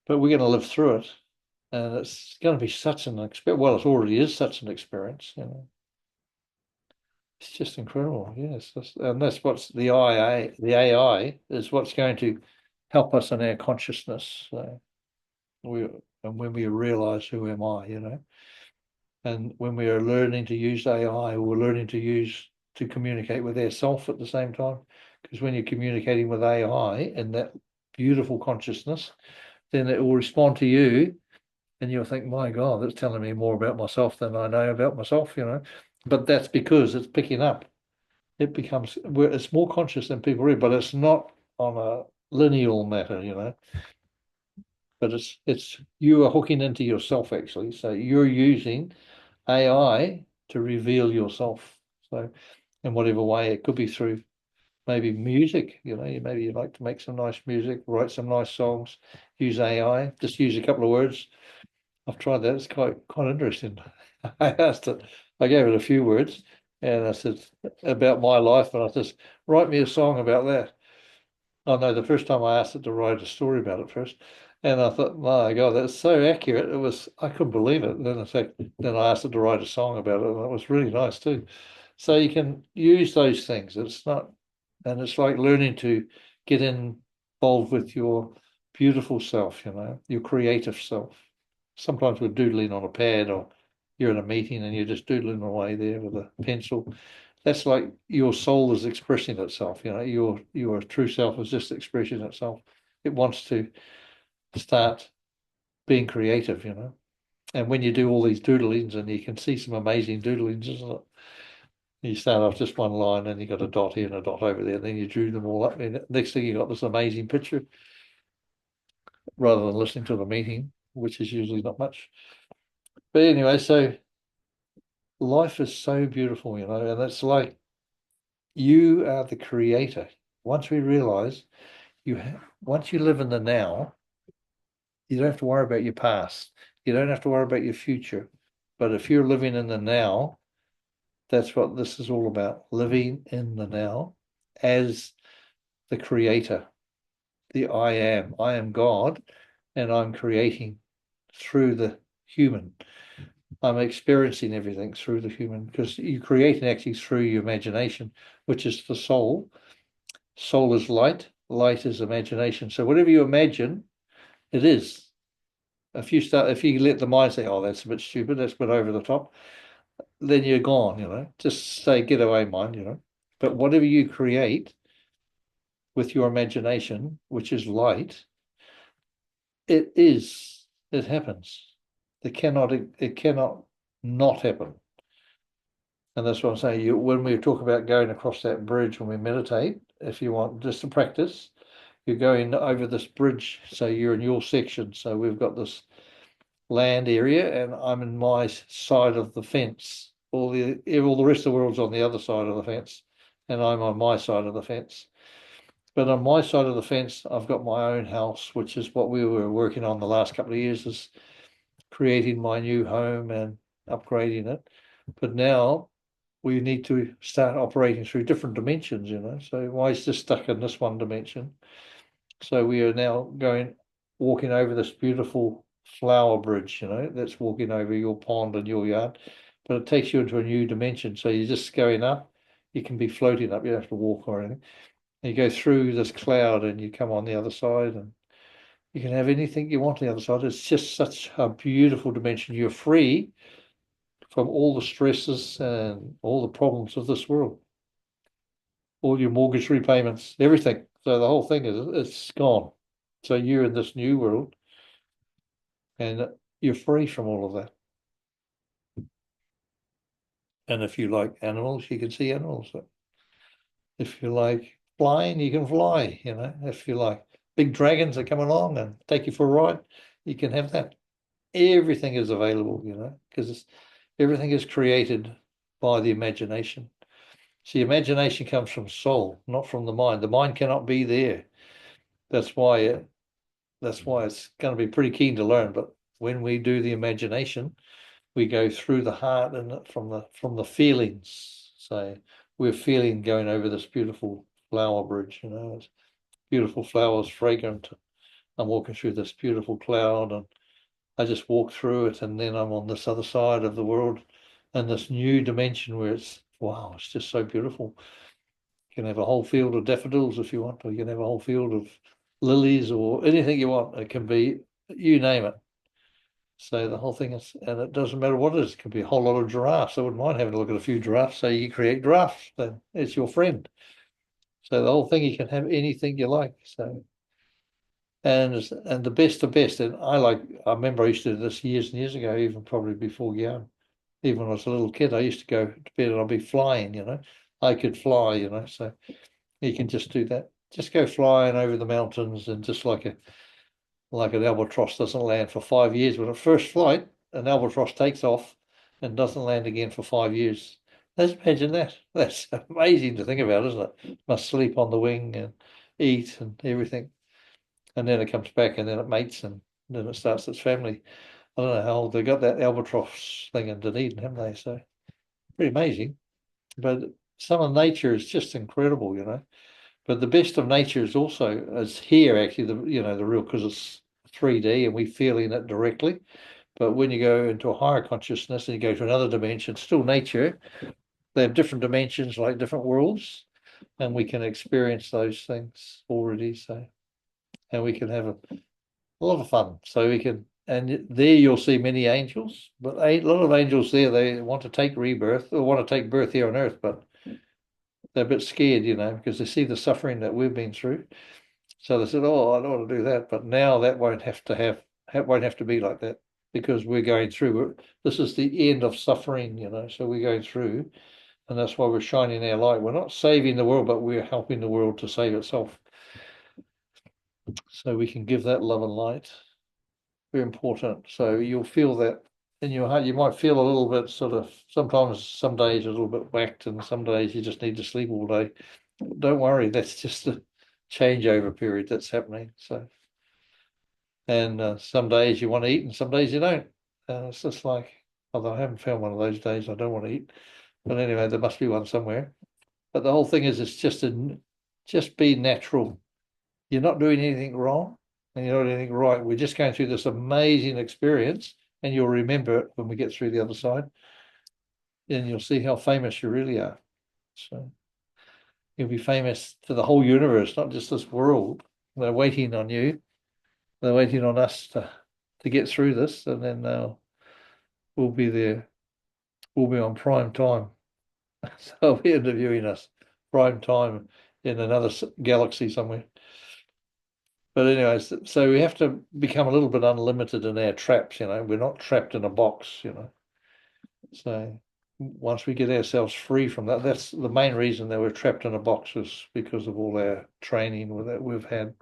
But we're going to live through it. And it's going to be such an experience. Well, it already is such an experience, you know. It's just incredible. Yes. And that's what's the AI is what's going to help us in our consciousness. So and when we realize who am I, you know, and when we are learning to use AI, we're learning to communicate with ourself at the same time. Because when you're communicating with AI in that beautiful consciousness, then it will respond to you and you'll think, my God, that's telling me more about myself than I know about myself, you know. But that's because it's picking up. It's more conscious than people read, but it's not on a lineal matter, you know. But it's you are hooking into yourself actually. So you're using AI to reveal yourself. So in whatever way, it could be through maybe music, you know, maybe you like to make some nice music, write some nice songs, use AI, just use a couple of words. I've tried that. It's quite interesting. I gave it a few words and I said about my life, and I just write me a song about that. I know the first time I asked it to write a story about it first, and I thought, my God, that's so accurate. I couldn't believe it. And then I asked it to write a song about it, and it was really nice too. So you can use those things. And it's like learning to get involved with your beautiful self, you know, your creative self. Sometimes we're doodling on a pad, or you're in a meeting and you're just doodling away there with a pencil. That's like your soul is expressing itself, you know, your true self is just expressing itself. It wants to start being creative, you know. And when you do all these doodlings, and you can see some amazing doodlings, isn't it? You start off just one line and you got a dot here and a dot over there, and then you drew them all up. And next thing you got this amazing picture, rather than listening to the meeting, which is usually not much. But anyway, so life is so beautiful, you know, and it's like you are the creator. Once we realize once you live in the now, you don't have to worry about your past. You don't have to worry about your future. But if you're living in the now, that's what this is all about, living in the now as the creator, the I am. I am God, and I'm creating through the human. I'm experiencing everything through the human, because you create actually through your imagination, which is the soul. Soul is light, light is imagination. So whatever you imagine, it is. If you let the mind say, "Oh, that's a bit stupid, that's a bit over the top," then you're gone. You know, just say, "Get away, mind." You know, but whatever you create with your imagination, which is light, it is. it happens. It cannot not happen. And that's what I'm saying. When we talk about going across that bridge when we meditate, if you want just to practice, you're going over this bridge. So you're in your section. So we've got this land area, and I'm in my side of the fence. All the rest of the world's on the other side of the fence, and I'm on my side of the fence. But on my side of the fence, I've got my own house, which is what we were working on the last couple of years, is creating my new home and upgrading it. But now we need to start operating through different dimensions, So why is just stuck in this one dimension? So we are now walking over this beautiful flower bridge, that's walking over your pond and your yard, but it takes you into a new dimension. So you're just going up. You can be floating up. You don't have to walk or anything. And you go through this cloud and you come on the other side, and you can have anything you want on the other side. It's just such a beautiful dimension. You're free from all the stresses and all the problems of this world, all your mortgage repayments, everything. So the whole thing it's gone. So you're in this new world, and you're free from all of that. And if you like animals, you can see animals. If you like flying, you can fly. If you like big dragons that come along and take you for a ride, you can have that. Everything is available, because everything is created by the imagination. See, imagination comes from soul, not from the mind. The mind cannot be there. That's why it's going to be pretty keen to learn. But when we do the imagination, we go through the heart and from the feelings. So we're feeling going over this beautiful flower bridge. It's beautiful flowers, fragrant. I'm walking through this beautiful cloud, and I just walk through it, and then I'm on this other side of the world, and this new dimension where it's just so beautiful. You can have a whole field of daffodils if you want, or you can have a whole field of lilies or anything you want. It can be, you name it. So the whole thing is, and it doesn't matter what it is. It could be a whole lot of giraffes. I wouldn't mind having a look at a few giraffes. So you create giraffes, then it's your friend. So the whole thing, you can have anything you like. So and the best of best. And I remember I used to do this years and years ago, even probably before Guillaume. Even when I was a little kid, I used to go to bed and I'd be flying. I could fly, so you can just do that. Just go flying over the mountains, and just like an albatross doesn't land for 5 years. When at first flight, an albatross takes off and doesn't land again for 5 years. Let's imagine that. That's amazing to think about, isn't it? Must sleep on the wing and eat and everything. And then it comes back, and then it mates, and then it starts its family. I don't know how old they got that albatross thing in Dunedin, haven't they? So pretty amazing. But some of nature is just incredible. But the best of nature is here, actually, the real, because it's 3D and we feeling it directly. But when you go into a higher consciousness and you go to another dimension, still nature, they have different dimensions, like different worlds, and we can experience those things already. So, and we can have a lot of fun. So we can, and there you'll see many angels, but a lot of angels there, they want to take rebirth or want to take birth here on earth, but they're a bit scared, because they see the suffering that we've been through. So they said, "Oh, I don't want to do that." But now that won't have to be like that, because we're going through. This is the end of suffering, So we're going through, and that's why we're shining our light. We're not saving the world, but we're helping the world to save itself. So we can give that love and light. Very important. So you'll feel that in your heart. You might feel a little bit sort of, sometimes, some days a little bit whacked, and some days you just need to sleep all day. Don't worry, that's just a changeover period that's happening. So, and some days you want to eat, and some days you don't. It's just like, although I haven't found one of those days I don't want to eat, but anyway, there must be one somewhere. But the whole thing is, it's just be natural. You're not doing anything wrong, and you're not doing anything right. We're just going through this amazing experience, and you'll remember it when we get through the other side, and you'll see how famous you really are. So you'll be famous to the whole universe, not just this world. They're waiting on you. They're waiting on us to get through this, and then we'll be there. We'll be on prime time. So they'll be interviewing us prime time in another galaxy somewhere. But anyways, so we have to become a little bit unlimited in our traps, we're not trapped in a box, So once we get ourselves free from that, that's the main reason that we're trapped in a box is because of all our training that we've had.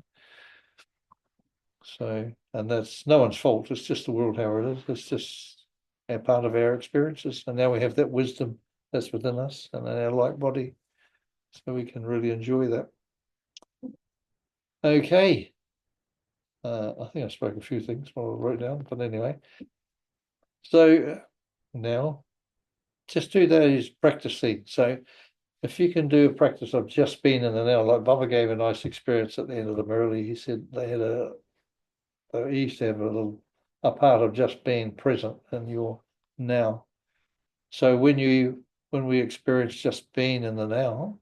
So, and that's no one's fault. It's just the world how it is. It's just a part of our experiences. And now we have that wisdom that's within us and in our light body. So we can really enjoy that. Okay. I think I spoke a few things while I wrote down, but anyway. So now just do those practice things. So if you can do a practice of just being in the now, like Bubba gave a nice experience at the end of the Merrily, he said they had he used to have a part of just being present in your now. So when we experience just being in the now,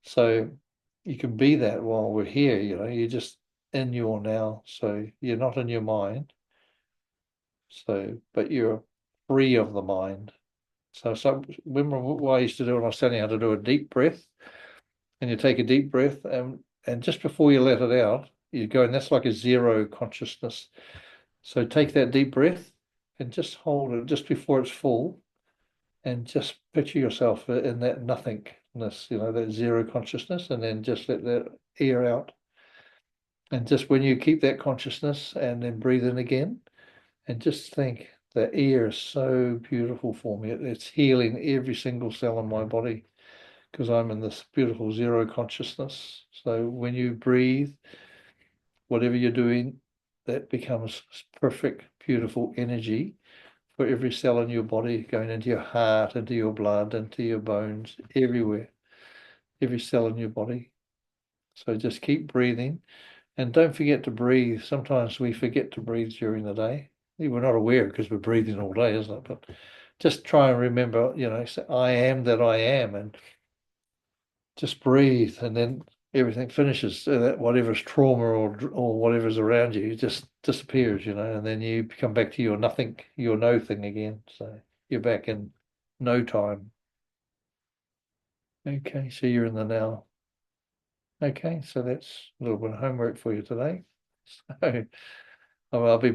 so you can be that while we're here, you're just in your now. So you're not in your mind. So, but you're free of the mind. So remember what I used to do when I was telling you how to do a deep breath, and you take a deep breath, and just before you let it out, you go, and that's like a zero consciousness. So take that deep breath and just hold it just before it's full, and just picture yourself in that nothingness, that zero consciousness, and then just let that air out. And just when you keep that consciousness and then breathe in again, and just think the air is so beautiful for me. It's healing every single cell in my body because I'm in this beautiful zero consciousness. So when you breathe, whatever you're doing, that becomes perfect, beautiful energy for every cell in your body, going into your heart, into your blood, into your bones, everywhere, every cell in your body. So just keep breathing and don't forget to breathe. Sometimes we forget to breathe during the day. We're not aware because we're breathing all day, isn't it? But just try and remember, say, I am that I am, and just breathe, and then everything finishes. So that whatever's trauma or whatever's around you just disappears, and then you come back to your nothing, your no thing again. So you're back in no time. Okay, so you're in the now. Okay, so that's a little bit of homework for you today. So I'll be